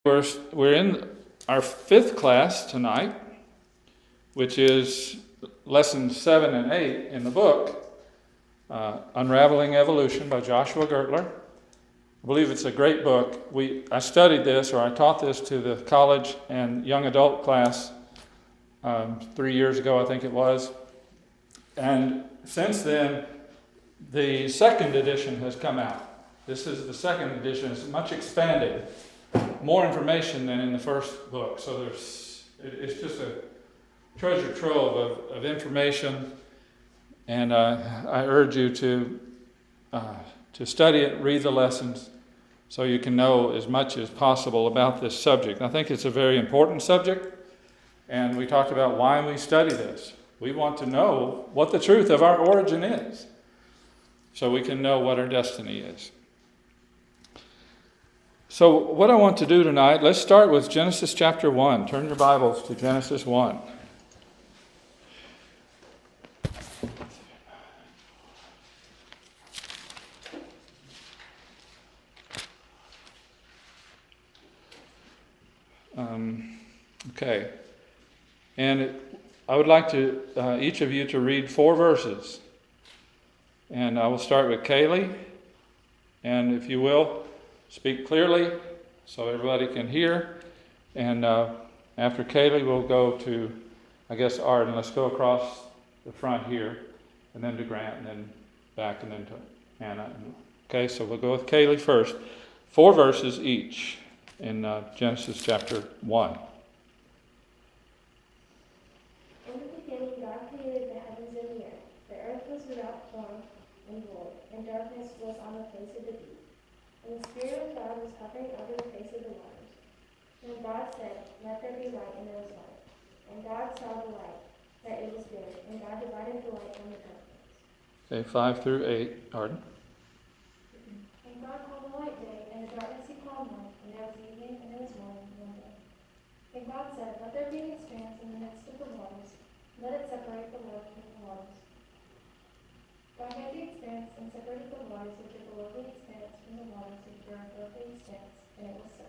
We're in our fifth class tonight, which is lessons 7 and 8 in the book, Unraveling Evolution by Joshua Gertler. I believe it's a great book. I studied this, or I taught this to the college and young adult class 3 years ago, I think it was. And since then, the second edition has come out. This is the second edition. It's much expanded. More information than in the first book. So it's just a treasure trove of information. And I urge you to study it, read the lessons, so you can know as much as possible about this subject. I think it's a very important subject. And we talked about why we study this. We want to know what the truth of our origin is, so we can know what our destiny is. So what I want to do tonight, let's start with Genesis chapter 1. Turn your Bibles to Genesis 1. Okay. And I would like to each of you to read 4 verses. And I will start with Kaylee. And if you will, speak clearly so everybody can hear. And after Kaylee, we'll go to, I guess, Arden. Let's go across the front here, and then to Grant, and then back, and then to Hannah. Okay, so we'll go with Kaylee first. 4 verses each in Genesis chapter 1. In the beginning, God created the heavens and the earth. The earth was without form and void, and darkness was on the face of the deep. And the Spirit of God was hovering over the face of the waters. And God said, "Let there be light," and there was light. And God saw the light, that it was good, and God divided the light from the darkness. Okay, 5 through 8, Arden. And God called the light day, and the darkness he called night, and there was evening, and there was morning, one day. And God said, "Let there be an expanse in the midst of the waters, let it separate the water from the waters." God made the expanse and separated the waters which are below the expanse from the waters which were above the expanse, and it was so.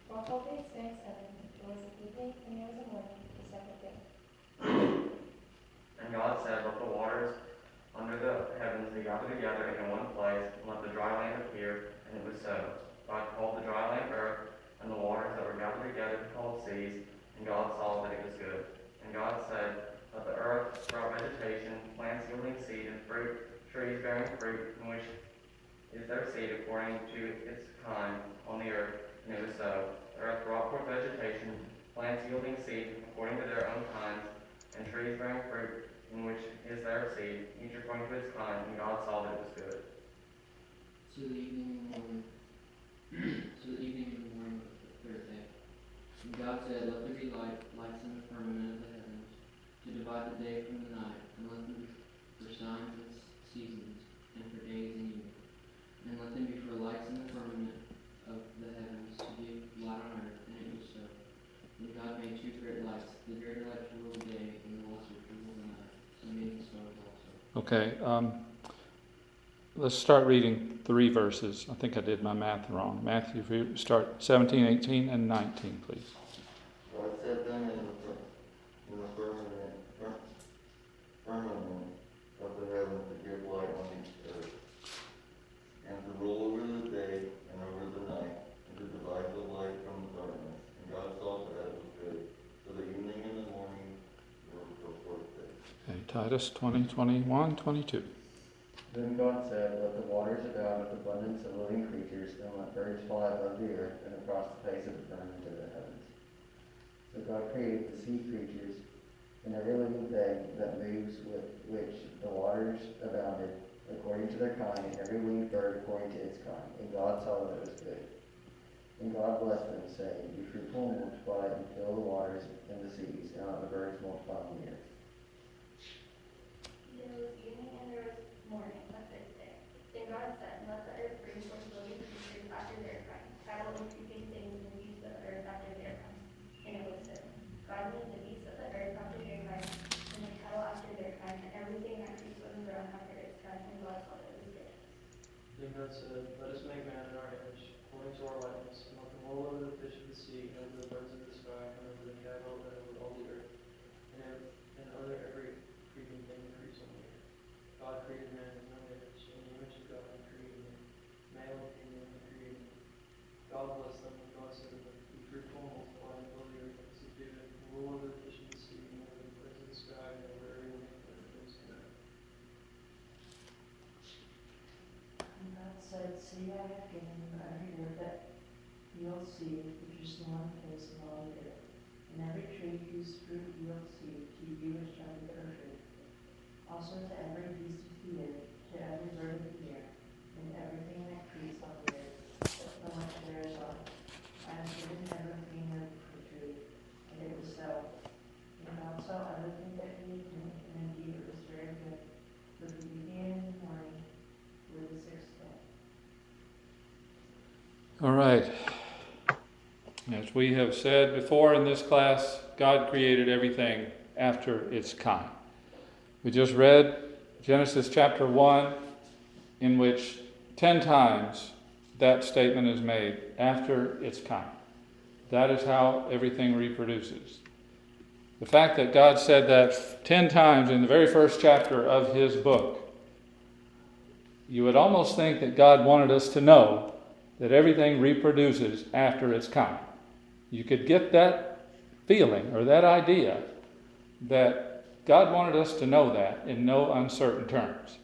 God called the expanse heaven. There was an evening, and there was a morning, the second day. And God said, "Let the waters under the heavens be gathered together in one place, and let the dry land appear," and it was so. God called the dry land earth, and the waters that were gathered together he called seas, and God saw that it was good. And God said, "Let the earth sprout vegetation, plants yielding seed, and fruit, trees bearing fruit, in which is their seed according to its kind on the earth," and it was so. The earth brought forth vegetation, plants yielding seed according to their own kinds, and trees bearing fruit, in which is their seed, each according to its kind, and God saw that it was good. So the evening and the morning was the third day. And God said, "Let there be lights in the firmament of the heavens, to divide the day from the night, and let them be for signs and seasons, and for days and years. And let them be for lights in the firmament of the heavens, to give light on earth," and it was so. And God made 2 great lights, the greater light to rule the day, and the lesser to rule the night. So he made the stars also. Okay, let's start reading 3 verses. I think I did my math wrong. Matthew, if you start 17, 18, and 19, please. God set them in the firmament of the heavens to give light on each earth, and to rule over the day and over the night, and to divide the light from the darkness. And God saw that it was good. So the evening and the morning were the 4th day. Okay, Titus 20, 21, 22. Then God said, "Let the waters abound with abundance of living creatures, and let birds fly above the earth and across the face of the firmament of the heavens." So God created the sea creatures, and every living thing that moves with which the waters abounded, according to their kind, and every winged bird according to its kind. And God saw that it was good. And God blessed them, saying, "Be fruitful and multiply, and fill the waters and the seas, and let the birds multiply on the earth." There was evening, and there was morning, the 5th day. Then God said, "Let the earth bring forth living creatures after their kind, cattle and creeping things, and beasts of the earth after their kind." And it was so. God made the beasts of the earth after their kind, and the cattle after their kind, and everything that creeps on the ground after its kind, and God saw that it was good. Then God said, "Let us make man in our image, according to our likeness, and let them rule over the fish of the sea, I have given you every herb that yields seed, which is the one place of all the earth. And every tree whose fruit yields seed, to you it shall be for fruit. Also to every beast of the earth, to every bird of the air, and everything that creeps on the earth, from which there is life. I have given everything herb for food. And it was so. And God saw everything that he had made, and indeed it was very good. For the evening and the morning were the sixth day. All right. As we have said before in this class, God created everything after its kind. We just read Genesis chapter 1, in which 10 times that statement is made, after its kind. That is how everything reproduces. The fact that God said that 10 times in the very first chapter of his book, you would almost think that God wanted us to know that everything reproduces after its kind. You could get that feeling or that idea that God wanted us to know that in no uncertain terms.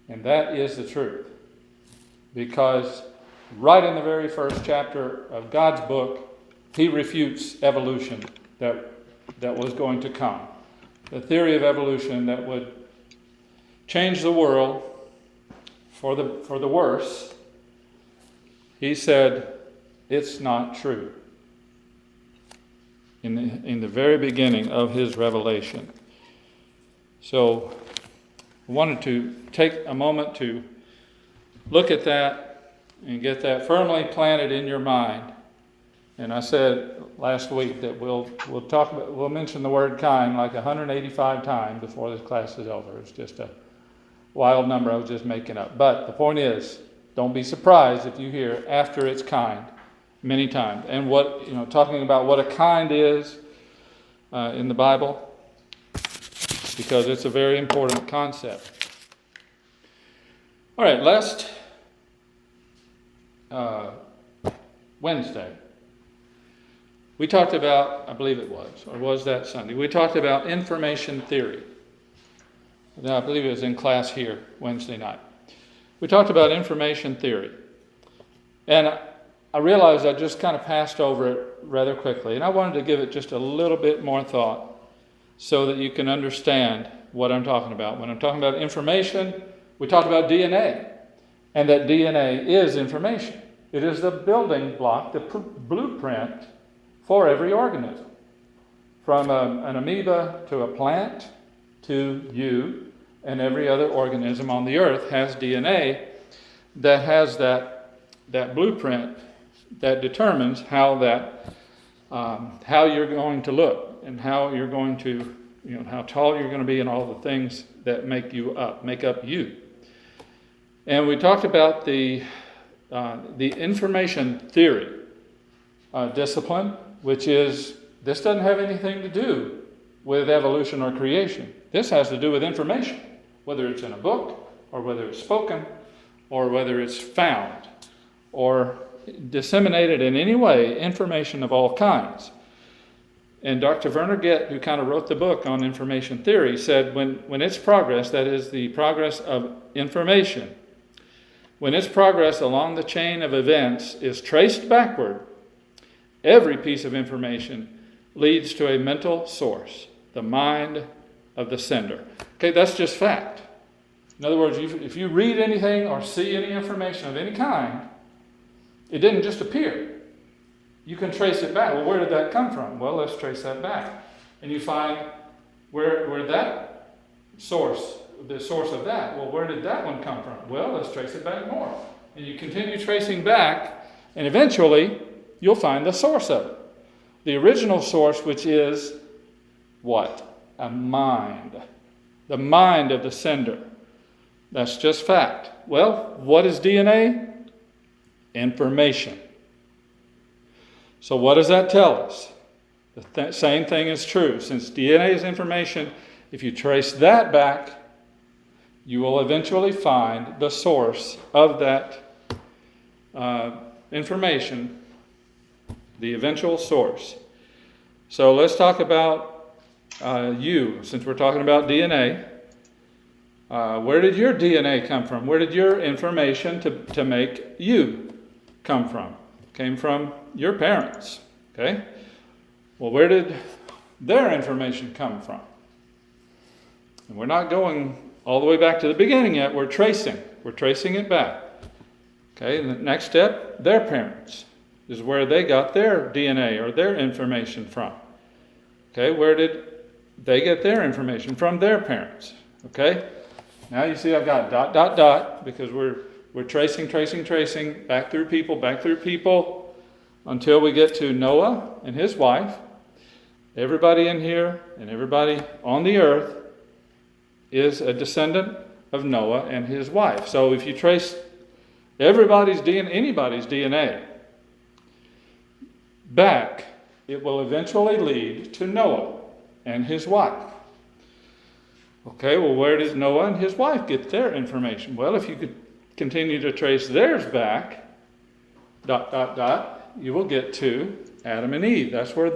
And that is the truth. Because right in the very first chapter of God's book, he refutes evolution that was going to come. The theory of evolution that would change the world for the worse. He said, it's not true. In the very beginning of his revelation. So I wanted to take a moment to look at that and get that firmly planted in your mind. And I said last week that we'll mention the word kind like 185 times before this class is over. It's just a wild number I was just making up. But the point is, don't be surprised if you hear after its kind many times. And talking about what a kind is in the Bible, because it's a very important concept. All right, last Wednesday, we talked about, I believe it was, or was that Sunday, we talked about information theory. I believe it was in class here Wednesday night. We talked about information theory. And I realized I just kind of passed over it rather quickly, and I wanted to give it just a little bit more thought so that you can understand what I'm talking about. When I'm talking about information, we talked about DNA, and that DNA is information. It is the building block, the blueprint for every organism. From an amoeba to a plant to you and every other organism on the earth has DNA that has that blueprint that determines how you're going to look and how you're going to, how tall you're going to be and all the things that make up you. And we talked about the information theory discipline, which is, this doesn't have anything to do with evolution or creation. This has to do with information, whether it's in a book or whether it's spoken or whether it's found or disseminated in any way, information of all kinds. And Dr. Werner Gett, who kind of wrote the book on information theory, said when its progress, that is the progress of information, when its progress along the chain of events is traced backward, every piece of information leads to a mental source, the mind of the sender. Okay, that's just fact. In other words, if you read anything or see any information of any kind, it didn't just appear. You can trace it back. Well, where did that come from? Well, let's trace that back. And you find where that source, the source of that, well, where did that one come from? Well, let's trace it back more. And you continue tracing back, and eventually you'll find the source of it. The original source, which is what? A mind. The mind of the sender. That's just fact. Well, what is DNA? Information. So what does that tell us? The same thing is true. Since DNA is information, if you trace that back, you will eventually find the source of that information, the eventual source. So let's talk about you, since we're talking about DNA. Where did your DNA come from? Where did your information to make you come from? Came from your parents. Okay? Well, where did their information come from? And we're not going all the way back to the beginning yet. We're tracing. We're tracing it back. Okay, and the next step, their parents is where they got their DNA or their information from. Okay, where did they get their information from? Their parents. Okay, now you see I've got ... because we're tracing back through people until we get to Noah and his wife. Everybody in here and everybody on the earth is a descendant of Noah and his wife. So if you trace anybody's DNA back, it will eventually lead to Noah and his wife. Okay, well, where did Noah and his wife get their information? Well, if you could continue to trace theirs back, ... you will get to Adam and Eve. That's where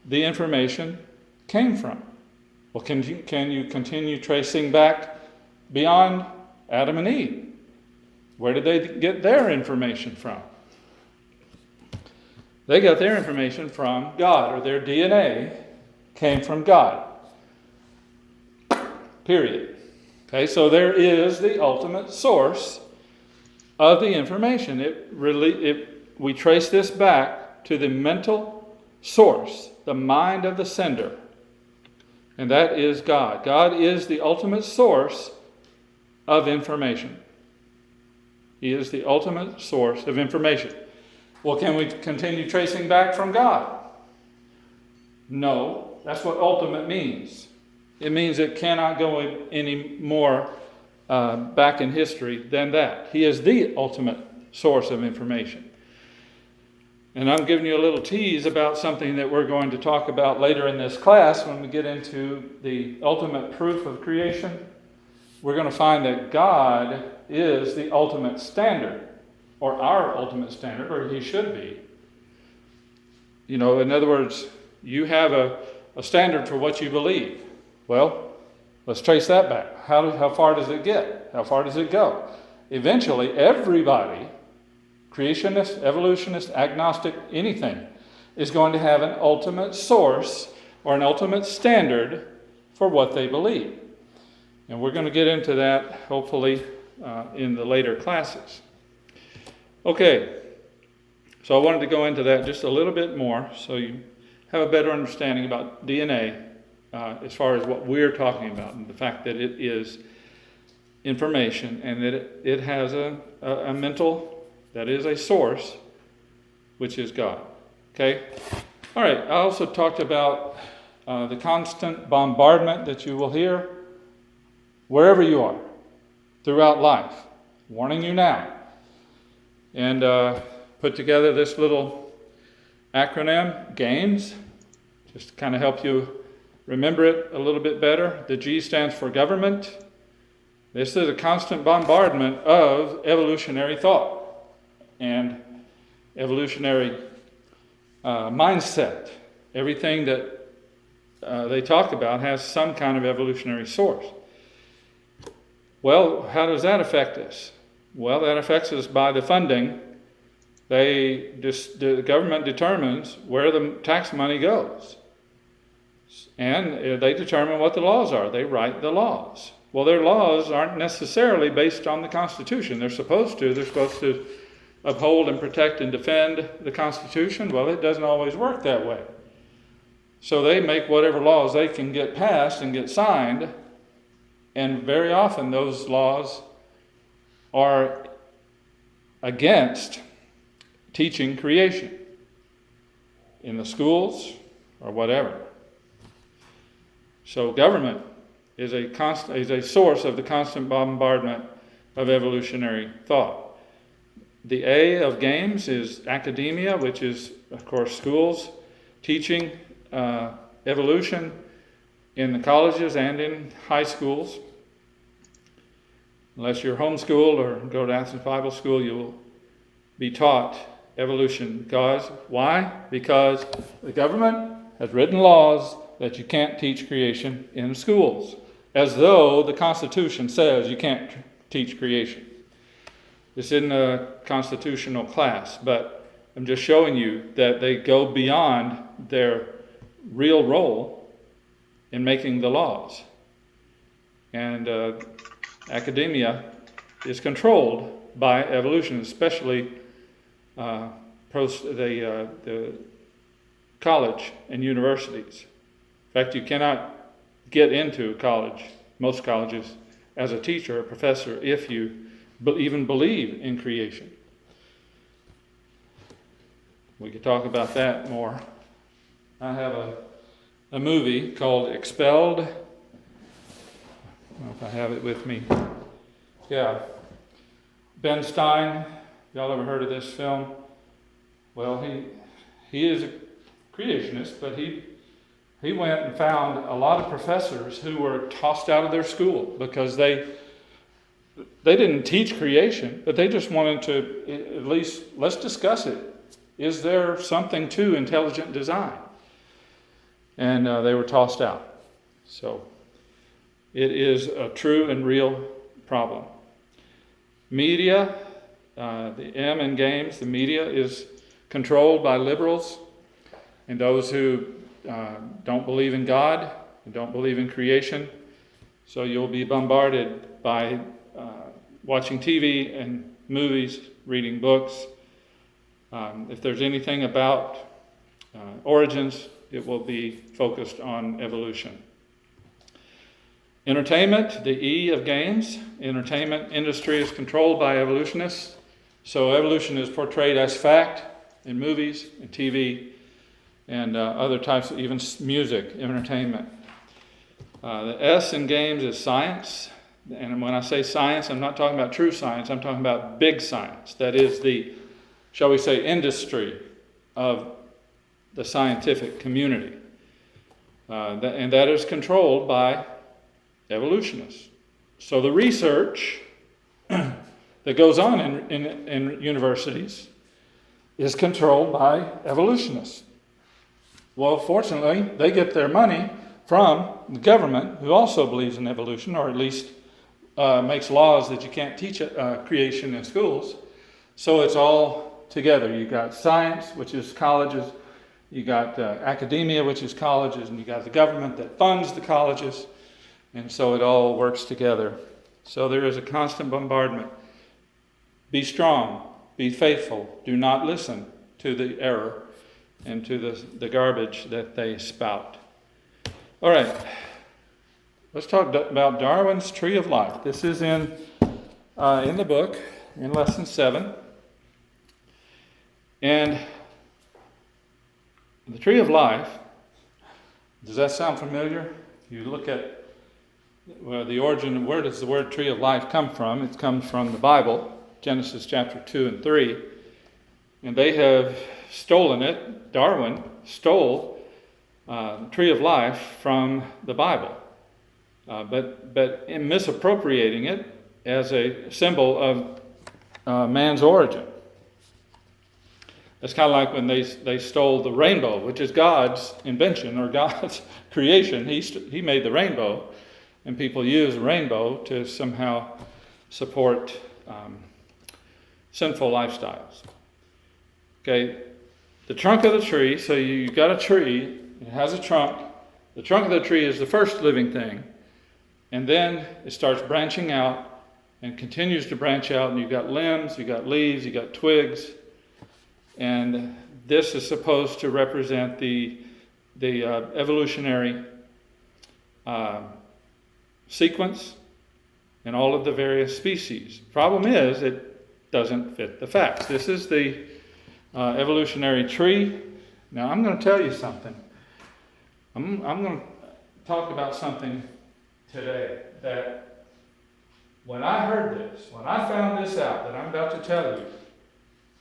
the information came from. Well, can you continue tracing back beyond Adam and Eve? Where did they get their information from? They got their information from God, or their DNA came from God. Period. Okay, so there is the ultimate source of the information. We trace this back to the mental source, the mind of the sender. And that is God. God is the ultimate source of information. He is the ultimate source of information. Well, can we continue tracing back from God? No. That's what ultimate means. It means it cannot go any more back in history than that. He is the ultimate source of information. And I'm giving you a little tease about something that we're going to talk about later in this class when we get into the ultimate proof of creation. We're going to find that God is the ultimate standard, or our ultimate standard, or he should be. You know, in other words, you have a standard for what you believe. Well, let's trace that back. How far does it get? How far does it go? Eventually, everybody, creationist, evolutionist, agnostic, anything, is going to have an ultimate source or an ultimate standard for what they believe. And we're going to get into that, hopefully, in the later classes. Okay, so I wanted to go into that just a little bit more so you have a better understanding about DNA as far as what we're talking about, and the fact that it is information and that it has a mental, that is a source, which is God. Okay? All right, I also talked about the constant bombardment that you will hear wherever you are throughout life. Warning you now. And put together this little acronym, GAMES, just to kind of help you remember it a little bit better. The G stands for government. This is a constant bombardment of evolutionary thought and evolutionary mindset. Everything that they talk about has some kind of evolutionary source. Well, how does that affect us? Well, that affects us by the funding. The government determines where the tax money goes. And they determine what the laws are. They write the laws. Well, their laws aren't necessarily based on the Constitution. They're supposed to. They're supposed to uphold and protect and defend the Constitution. Well, it doesn't always work that way. So they make whatever laws they can get passed and get signed. And very often those laws are against teaching creation in the schools or whatever. So government is a source of the constant bombardment of evolutionary thought. The A of games is academia, which is, of course, schools teaching evolution in the colleges and in high schools. Unless you're homeschooled or go to Athens Bible School, you will be taught evolution. Why? Because the government has written laws that you can't teach creation in schools. as though the Constitution says you can't teach creation. This isn't a constitutional class, but I'm just showing you that they go beyond their real role in making the laws. And academia is controlled by evolution, especially the college and universities. In fact, you cannot get into college, most colleges, as a teacher or professor if you even believe in creation. We could talk about that more. I have a movie called Expelled. I don't know if I have it with me. Yeah. Ben Stein, y'all ever heard of this film? Well, he is a creationist, but he went and found a lot of professors who were tossed out of their school because they didn't teach creation, but they just wanted to, at least, let's discuss it. Is there something to intelligent design? And they were tossed out. So it is a true and real problem. Media, the M in games, the media is controlled by liberals and those who don't believe in God and don't believe in creation. So you'll be bombarded by watching TV and movies, reading books. If there's anything about origins, it will be focused on evolution. Entertainment, the E of games. Entertainment industry is controlled by evolutionists. So evolution is portrayed as fact in movies and TV and other types of even music, entertainment. The S in games is science. And when I say science, I'm not talking about true science. I'm talking about big science. That is the, shall we say, industry of the scientific community. And that is controlled by evolutionists. So the research that goes on in universities is controlled by evolutionists. Well, fortunately, they get their money from the government, who also believes in evolution, or at least makes laws that you can't teach creation in schools. So it's all together. You got science, which is colleges. You got academia, which is colleges, and you got the government that funds the colleges. And so it all works together. So there is a constant bombardment. Be strong, be faithful, do not listen to the error and to the garbage that they spout. All right, let's talk about Darwin's Tree of Life. This is in the book, in Lesson 7. And the Tree of Life, does that sound familiar? You look at the origin of where does the word Tree of Life come from? It comes from the Bible, Genesis chapter 2 and 3. And they have stolen it. Darwin stole the Tree of Life from the Bible, but in misappropriating it as a symbol of man's origin. It's kind of like when they stole the rainbow, which is God's invention or God's creation. He made the rainbow, and people use the rainbow to somehow support sinful lifestyles. Okay, the trunk of the tree, so you've got a tree, it has a trunk. The trunk of the tree is the first living thing, and then it starts branching out and continues to branch out, and you've got limbs, you've got leaves, you've got twigs, and this is supposed to represent the evolutionary sequence and all of the various species. Problem is, it doesn't fit the facts. This is the evolutionary tree. Now, I'm going to tell you something. I'm going to talk about something today that when I heard this, when I found this out that I'm about to tell you,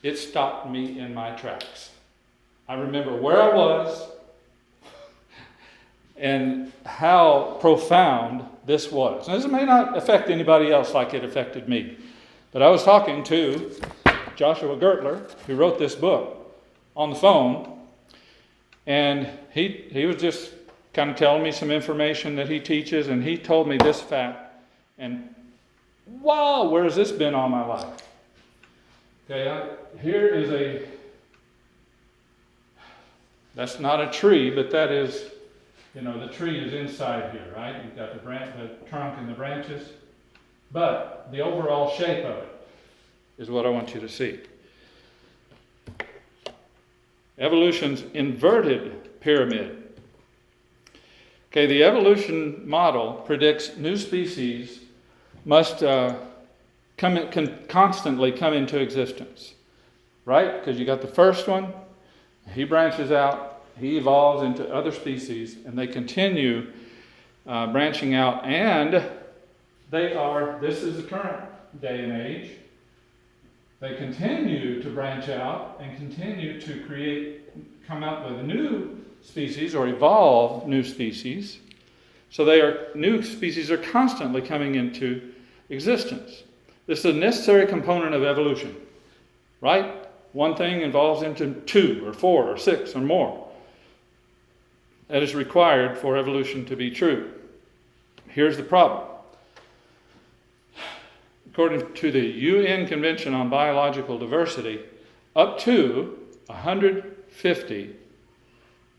it stopped me in my tracks. I remember where I was and how profound this was. Now, this may not affect anybody else like it affected me, but I was talking to Joshua Gertler, who wrote this book, on the phone, and he was just kind of telling me some information that he teaches, and he told me this fact, and wow, where has this been all my life? Okay, here is that's not a tree, but that is, the tree is inside here, right? You've got the trunk and the branches, but the overall shape of it is what I want you to see. Evolution's inverted pyramid. Okay, the evolution model predicts new species must constantly come into existence, right? Because you got the first one, he branches out, he evolves into other species, and they continue branching out, and this is the current day and age, they continue to branch out and continue to come out with new species or evolve new species. So new species are constantly coming into existence. This is a necessary component of evolution, right? One thing evolves into 2 or 4 or 6 or more. That is required for evolution to be true. Here's the problem. According to the UN Convention on Biological Diversity, up to 150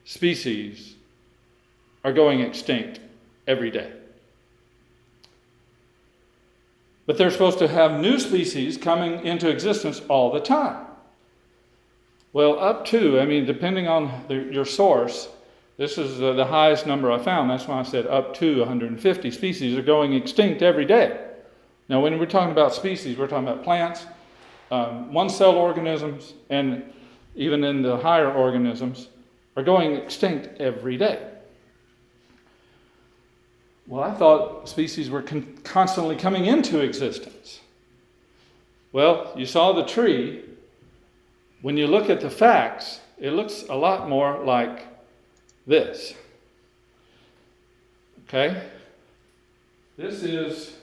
species are going extinct every day. But they're supposed to have new species coming into existence all the time. Well, depending on your source, this is the highest number I found. That's why I said up to 150 species are going extinct every day. Now, when we're talking about species, we're talking about plants, one-cell organisms, and even in the higher organisms, are going extinct every day. Well, I thought species were constantly coming into existence. Well, you saw the tree. When you look at the facts, it looks a lot more like this. Okay? This is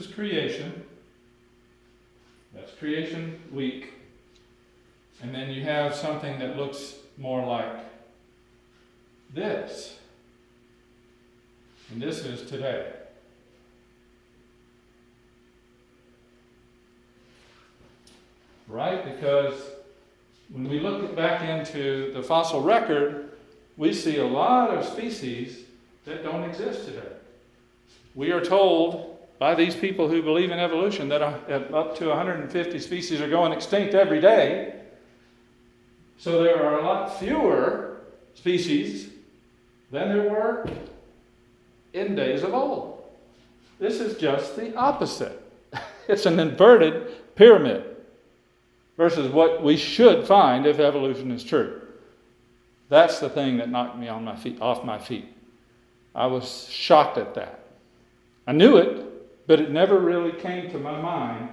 creation. That's creation week. And then you have something that looks more like this. And this is today. Right? Because when we look back into the fossil record, we see a lot of species that don't exist today. We are told by these people who believe in evolution that up to 150 species are going extinct every day. So there are a lot fewer species than there were in days of old. This is just the opposite. It's an inverted pyramid versus what we should find if evolution is true. That's the thing that knocked me off my feet. I was shocked at that. I knew it, but it never really came to my mind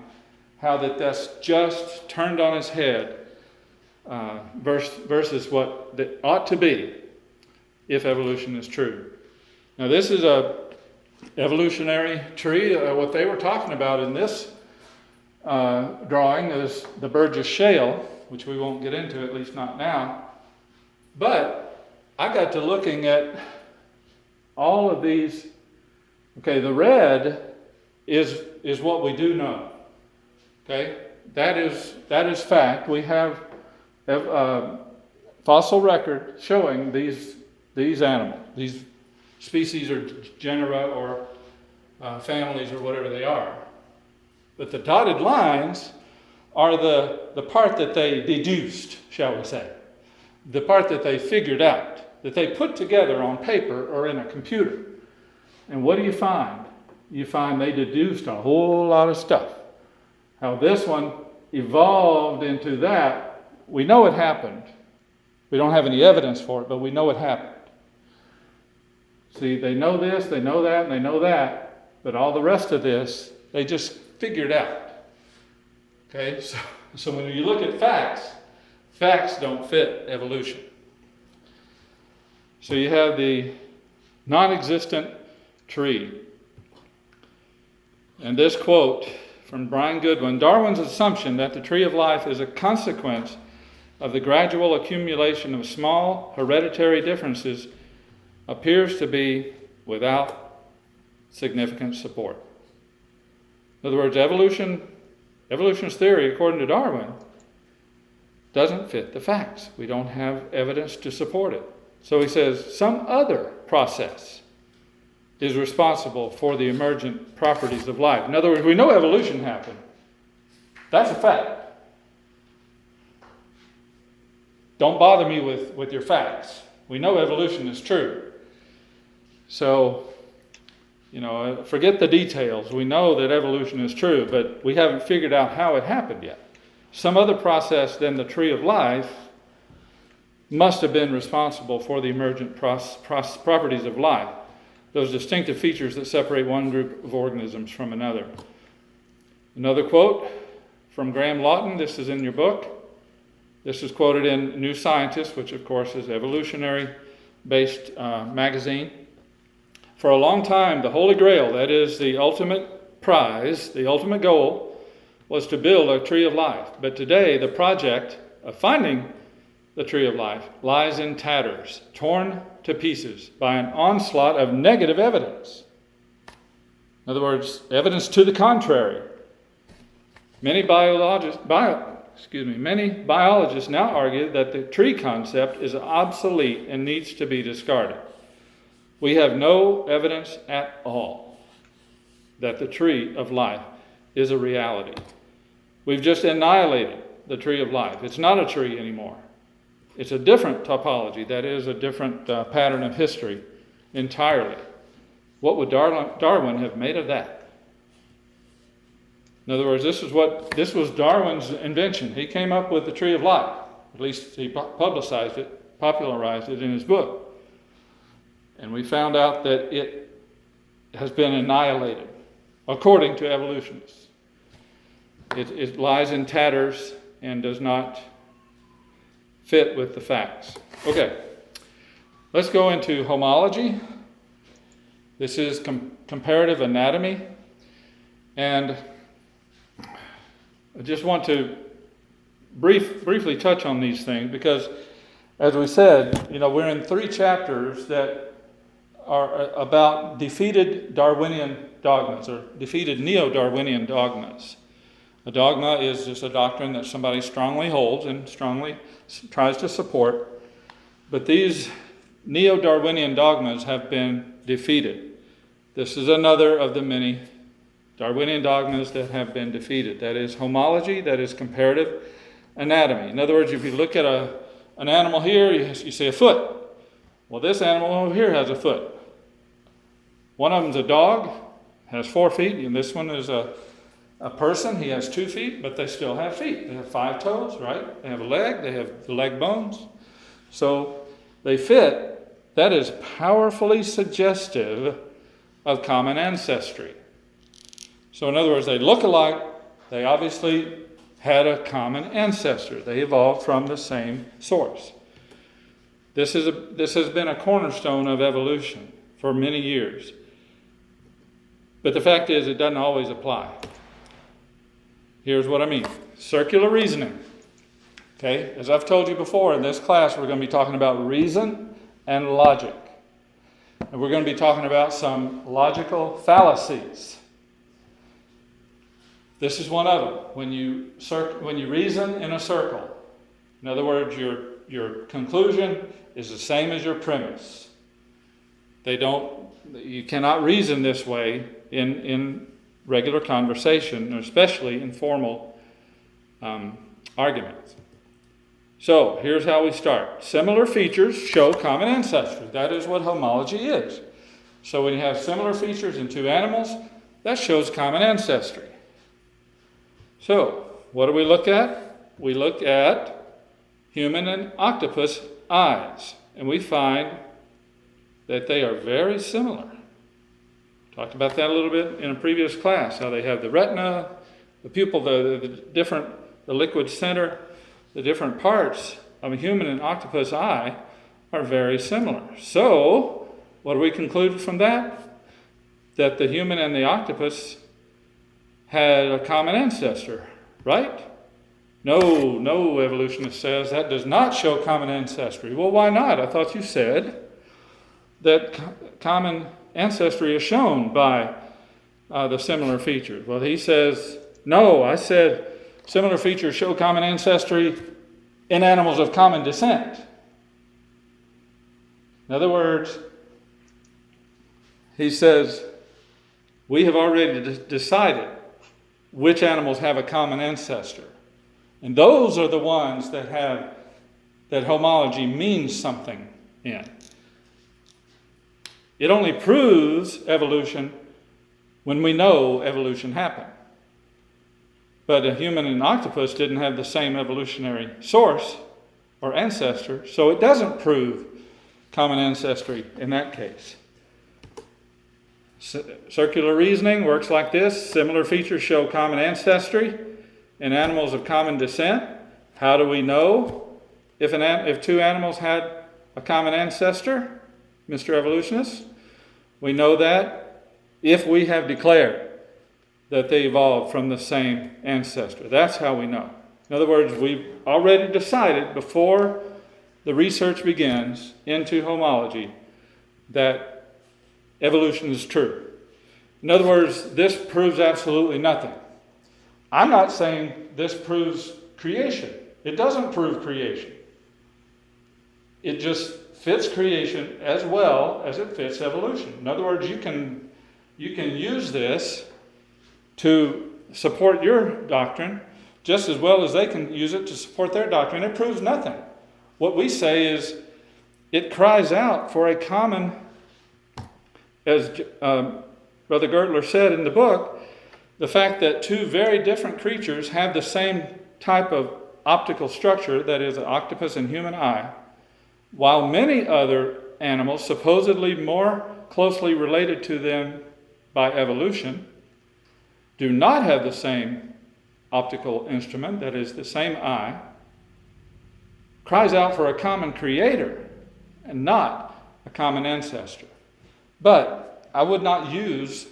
how that's just turned on its head versus what that ought to be if evolution is true. Now, this is a evolutionary tree. What they were talking about in this drawing is the Burgess Shale, which we won't get into, at least not now. But I got to looking at all of these. Okay, the red is what we do know. Okay, that is fact. We have fossil record showing these animals, these species or genera or families or whatever they are. But the dotted lines are the part that they deduced, shall we say, the part that they figured out, that they put together on paper or in a computer. And what do you find? You find they deduced a whole lot of stuff. How this one evolved into that, we know it happened. We don't have any evidence for it, but we know it happened. See, they know this, they know that, and they know that, but all the rest of this, they just figured out. Okay, so when you look at facts don't fit evolution. So you have the non-existent tree. And this quote from Brian Goodwin: Darwin's assumption that the tree of life is a consequence of the gradual accumulation of small hereditary differences appears to be without significant support. In other words, evolutionist theory, according to Darwin, doesn't fit the facts. We don't have evidence to support it. So he says some other process is responsible for the emergent properties of life. In other words, we know evolution happened. That's a fact. Don't bother me with your facts. We know evolution is true. So, forget the details. We know that evolution is true, but we haven't figured out how it happened yet. Some other process than the tree of life must have been responsible for the emergent properties of life, those distinctive features that separate one group of organisms from another. Another quote from Graham Lawton, this is in your book. This is quoted in New Scientist, which of course is evolutionary-based magazine. For a long time, the Holy Grail, that is the ultimate prize, the ultimate goal, was to build a tree of life. But today, the project of finding the tree of life lies in tatters, torn to pieces by an onslaught of negative evidence. In other words, evidence to the contrary. Many biologists now argue that the tree concept is obsolete and needs to be discarded. We have no evidence at all that the tree of life is a reality. We've just annihilated the tree of life. It's not a tree anymore. It's a different topology, that is a different pattern of history entirely. What would Darwin have made of that? In other words, this was Darwin's invention. He came up with the tree of life. At least he popularized it in his book. And we found out that it has been annihilated, according to evolutionists. It lies in tatters and does not fit with the facts. Okay, let's go into homology. This is comparative anatomy. And I just want to briefly touch on these things because, as we said, we're in 3 chapters that are about defeated Darwinian dogmas or defeated neo-Darwinian dogmas. A dogma is just a doctrine that somebody strongly holds and strongly tries to support. But these neo-Darwinian dogmas have been defeated. This is another of the many Darwinian dogmas that have been defeated. That is homology, that is comparative anatomy. In other words, if you look at an animal here, you see a foot. Well, this animal over here has a foot. One of them's a dog, has 4 feet, and this one is a person. He has 2 feet, but they still have feet. They have 5 toes, right? They have a leg. They have the leg bones. So they fit. That is powerfully suggestive of common ancestry. So in other words, they look alike. They obviously had a common ancestor. They evolved from the same source. This has been a cornerstone of evolution for many years. But the fact is, it doesn't always apply. Here's what I mean. Circular reasoning. Okay, as I've told you before, in this class, we're going to be talking about reason and logic. And we're going to be talking about some logical fallacies. This is one of them. When you reason in a circle, in other words, your conclusion is the same as your premise. You cannot reason this way in regular conversation, especially in formal arguments. So here's how we start. Similar features show common ancestry. That is what homology is. So when you have similar features in 2 animals, that shows common ancestry. So what do we look at? We look at human and octopus eyes, and we find that they are very similar. Talked about that a little bit in a previous class, how they have the retina, the pupil, the liquid center, the different parts of a human and octopus eye are very similar. So, what do we conclude from that? That the human and the octopus had a common ancestor, right? No evolutionist says that does not show common ancestry. Well, why not? I thought you said that common ancestry is shown by the similar features. Well, he says, no, I said similar features show common ancestry in animals of common descent. In other words, he says, we have already decided which animals have a common ancestor. And those are the ones that homology means something in. It only proves evolution when we know evolution happened. But a human and an octopus didn't have the same evolutionary source or ancestor, so it doesn't prove common ancestry in that case. Circular reasoning works like this. Similar features show common ancestry in animals of common descent. How do we know if two animals had a common ancestor, Mr. Evolutionist? We know that if we have declared that they evolved from the same ancestor. That's how we know. In other words, we've already decided before the research begins into homology that evolution is true. In other words, this proves absolutely nothing. I'm not saying this proves creation. It doesn't prove creation. It just fits creation as well as it fits evolution. In other words, you can use this to support your doctrine just as well as they can use it to support their doctrine. It proves nothing. What we say is it cries out for a common, as Brother Gertler said in the book, the fact that two very different creatures have the same type of optical structure, that is, an octopus and human eye, while many other animals, supposedly more closely related to them by evolution, do not have the same optical instrument, that is, the same eye, cries out for a common creator and not a common ancestor. But I would not use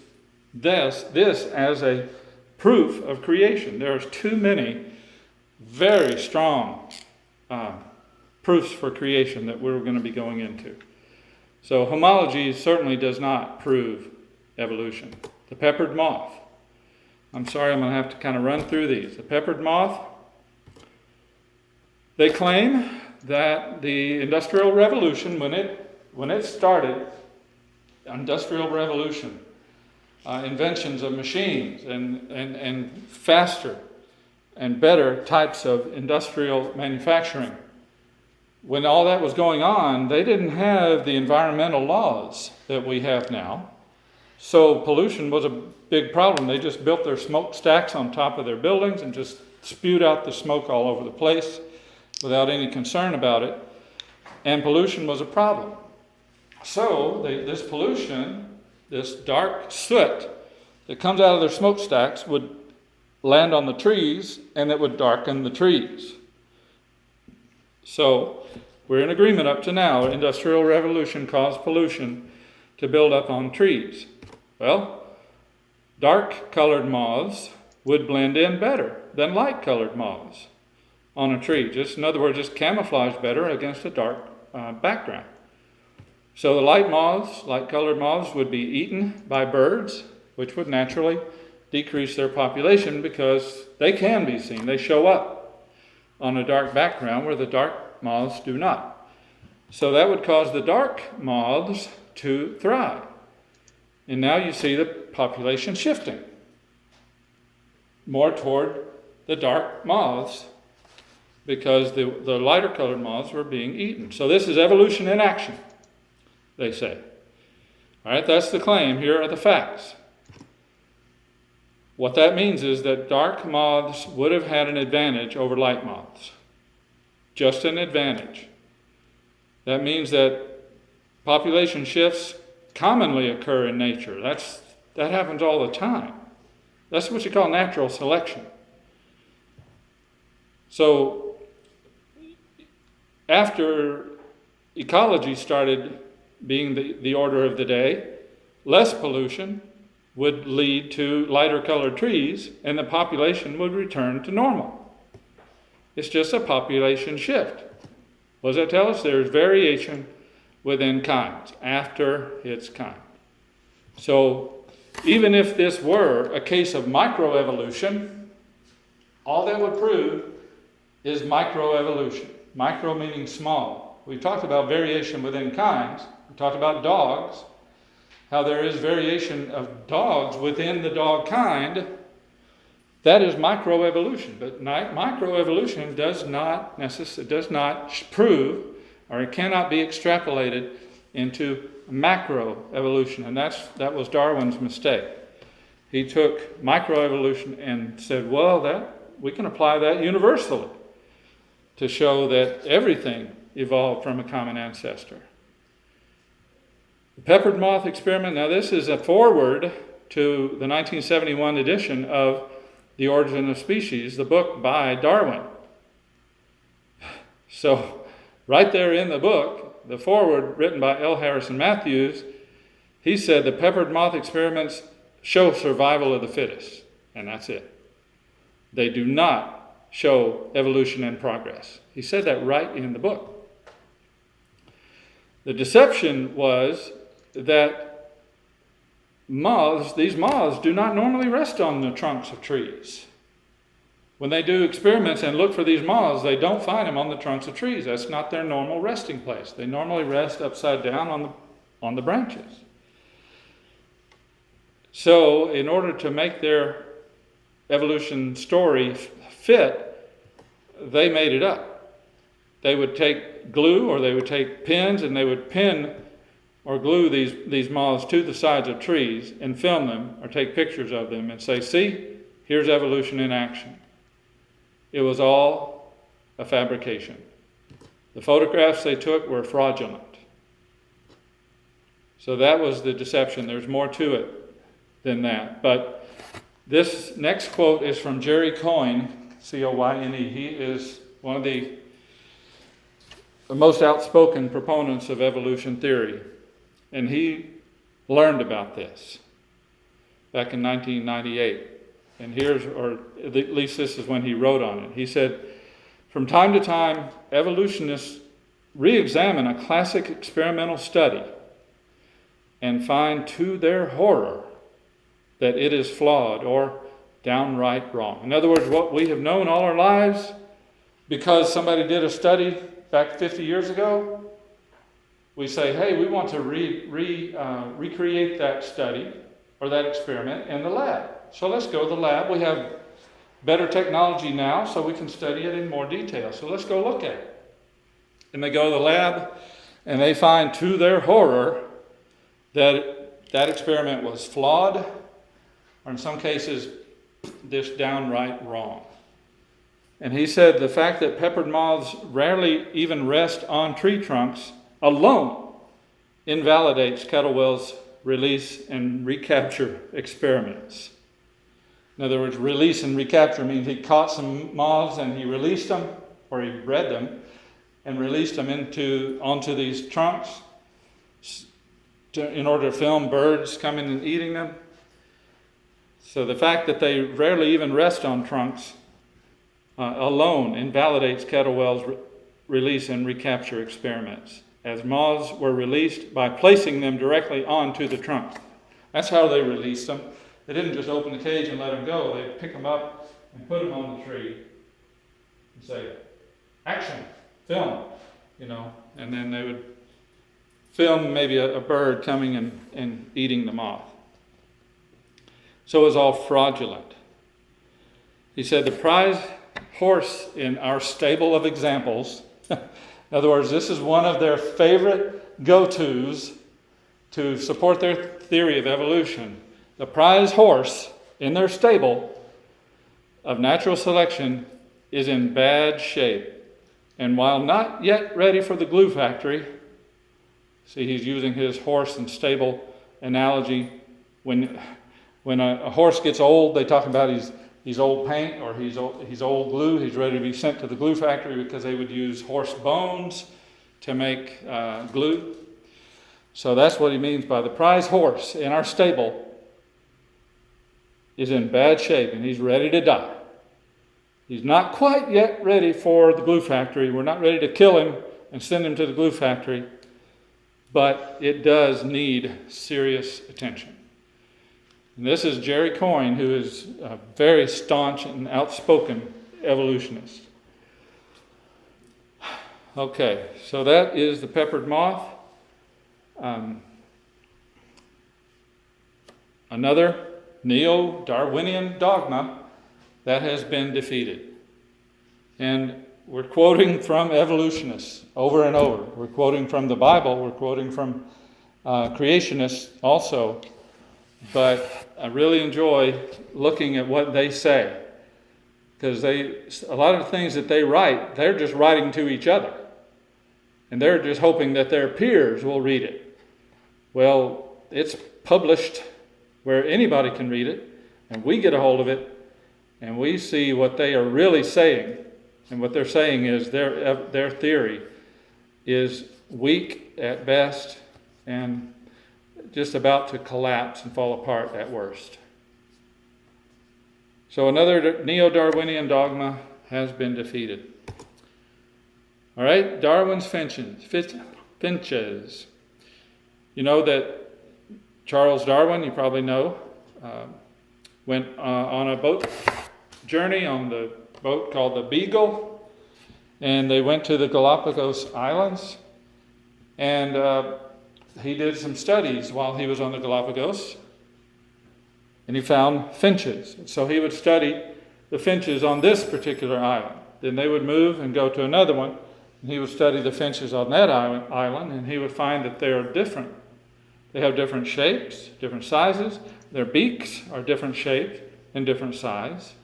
this as a proof of creation. There's too many very strong proofs for creation that we're going to be going into. So homology certainly does not prove evolution. The peppered moth. I'm sorry, I'm going to have to kind of run through these. The peppered moth, they claim that the Industrial Revolution, when it started, Industrial Revolution, inventions of machines and faster and better types of industrial manufacturing, when all that was going on, they didn't have the environmental laws that we have now. So pollution was a big problem. They just built their smokestacks on top of their buildings and just spewed out the smoke all over the place without any concern about it. And pollution was a problem. So this pollution, this dark soot that comes out of their smokestacks would land on the trees, and it would darken the trees. So we're in agreement up to now. Industrial Revolution caused pollution to build up on trees. Well, dark-colored moths would blend in better than light-colored moths on a tree. In other words, just camouflage better against a dark background. So the light-colored moths would be eaten by birds, which would naturally decrease their population because they can be seen. They show up on a dark background where the dark moths do not. So that would cause the dark moths to thrive. And now you see the population shifting more toward the dark moths because the lighter colored moths were being eaten. So this is evolution in action, they say. All right, that's the claim. Here are the facts. What that means is that dark moths would have had an advantage over light moths. Just an advantage. That means that population shifts commonly occur in nature. That happens all the time. That's what you call natural selection. So after ecology started being the order of the day, less pollution would lead to lighter colored trees, and the population would return to normal. It's just a population shift. What does that tell us? There's variation within kinds, after its kind. So even if this were a case of microevolution, all that would prove is microevolution. Micro meaning small. We talked about variation within kinds. We talked about dogs, how there is variation of dogs within the dog kind. That is microevolution. But microevolution does not prove, or it cannot be extrapolated into macroevolution. And that was Darwin's mistake. He took microevolution and said, well, we can apply that universally to show that everything evolved from a common ancestor. The Peppered Moth experiment, now this is a foreword to the 1971 edition of The Origin of Species, the book by Darwin. So right there in the book, the foreword written by L. Harrison Matthews, he said the Peppered Moth experiments show survival of the fittest, and that's it. They do not show evolution and progress. He said that right in the book. The deception was that these moths do not normally rest on the trunks of trees. When they do experiments and look for these moths, they don't find them on the trunks of trees. That's not their normal resting place. They normally rest upside down on the branches. So in order to make their evolution story fit, they made it up. They would take glue, or they would take pins, and they would pin or glue these moths to the sides of trees and film them or take pictures of them and say, see, here's evolution in action. It was all a fabrication. The photographs they took were fraudulent. So that was the deception. There's more to it than that. But this next quote is from Jerry Coyne, C-O-Y-N-E. He is one of the most outspoken proponents of evolution theory. And he learned about this back in 1998. And or at least this is when he wrote on it. He said, from time to time, evolutionists re-examine a classic experimental study and find to their horror that it is flawed or downright wrong. In other words, what we have known all our lives, because somebody did a study back 50 years ago, we say, hey, we want to recreate that study or that experiment in the lab. So let's go to the lab. We have better technology now, so we can study it in more detail. So let's go look at it. And they go to the lab, and they find to their horror that that experiment was flawed, or in some cases, just downright wrong. And he said the fact that peppered moths rarely even rest on tree trunks alone invalidates Kettlewell's release and recapture experiments. In other words, release and recapture means he caught some moths and he released them, or he bred them, and released them onto these trunks in order to film birds coming and eating them. So the fact that they rarely even rest on trunks alone invalidates Kettlewell's release and recapture experiments, as moths were released by placing them directly onto the trunk. That's how they released them. They didn't just open the cage and let them go. They'd pick them up and put them on the tree and say, action, film, and then they would film maybe a bird coming and eating the moth. So it was all fraudulent. He said the prize horse in our stable of examples, in other words, this is one of their favorite go-tos to support their theory of evolution. The prize horse in their stable of natural selection is in bad shape. And while not yet ready for the glue factory, see, he's using his horse and stable analogy. When a horse gets old, they talk about he's old paint, or he's old glue. He's ready to be sent to the glue factory because they would use horse bones to make glue. So that's what he means by the prize horse in our stable is in bad shape and he's ready to die. He's not quite yet ready for the glue factory. We're not ready to kill him and send him to the glue factory, but it does need serious attention. And this is Jerry Coyne, who is a very staunch and outspoken evolutionist. Okay, so that is the peppered moth. Another neo-Darwinian dogma that has been defeated. And we're quoting from evolutionists over and over. We're quoting from the Bible. We're quoting from creationists also. But I really enjoy looking at what they say. Because a lot of the things that they write, they're just writing to each other. And they're just hoping that their peers will read it. Well, it's published where anybody can read it, and we get a hold of it, and we see what they are really saying. And what they're saying is their theory is weak at best and just about to collapse and fall apart at worst. So another neo-Darwinian dogma has been defeated. All right, Darwin's finches. You know that Charles Darwin, you probably know, went on a boat journey on the boat called the Beagle, and they went to the Galapagos Islands, and he did some studies while he was on the Galapagos, and he found finches. So he would study the finches on this particular island. Then they would move and go to another one, and he would study the finches on that island, and he would find that they are different. They have different shapes, different sizes. Their beaks are different shapes and different size.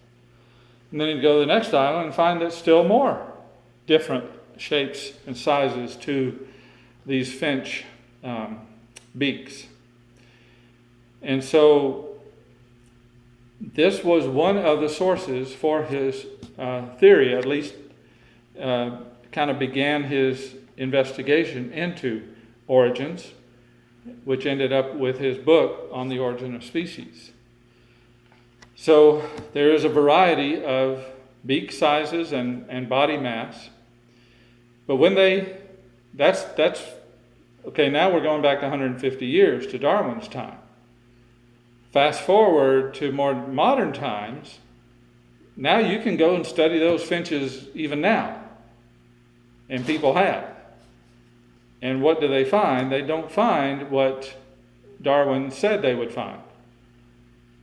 And then he'd go to the next island and find that still more different shapes and sizes to these finch beaks. And so this was one of the sources for his theory, at least kind of began his investigation into origins, which ended up with his book on the origin of species. So there is a variety of beak sizes and body mass. But when that's okay, now we're going back 150 years to Darwin's time. Fast forward to more modern times, now you can go and study those finches even now. And people have. And what do they find? They don't find what Darwin said they would find.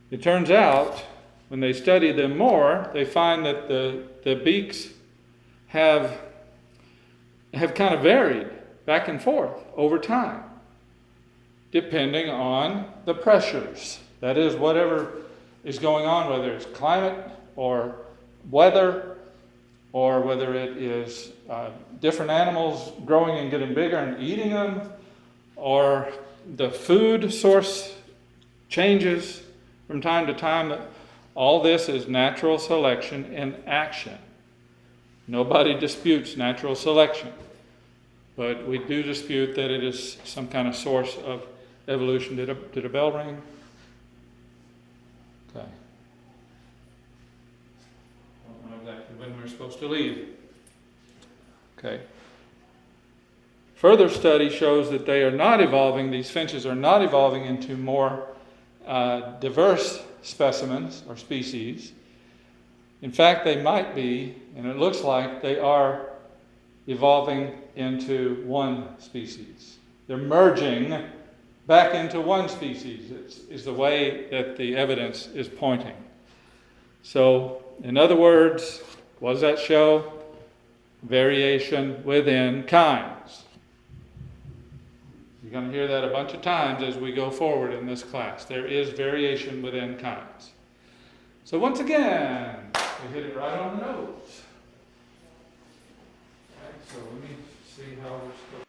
It turns out, when they study them more, they find that the beaks have kind of varied back and forth over time, depending on the pressures. That is, whatever is going on, whether it's climate or weather, or whether it is different animals growing and getting bigger and eating them, or the food source changes from time to time. All this is natural selection in action. Nobody disputes natural selection, but we do dispute that it is some kind of source of evolution. Did a bell ring? Okay. Don't know exactly when we're supposed to leave. Okay. Further study shows that they are not evolving, these finches are not evolving into more diverse specimens or species. In fact, they might be, and it looks like they are evolving into one species. They're merging back into one species, is the way that the evidence is pointing. So, in other words, what does that show? Variation within kinds. You're going to hear that a bunch of times as we go forward in this class. There is variation within kinds. So once again, we hit it right on the nose. Okay, so let me see how we're supposed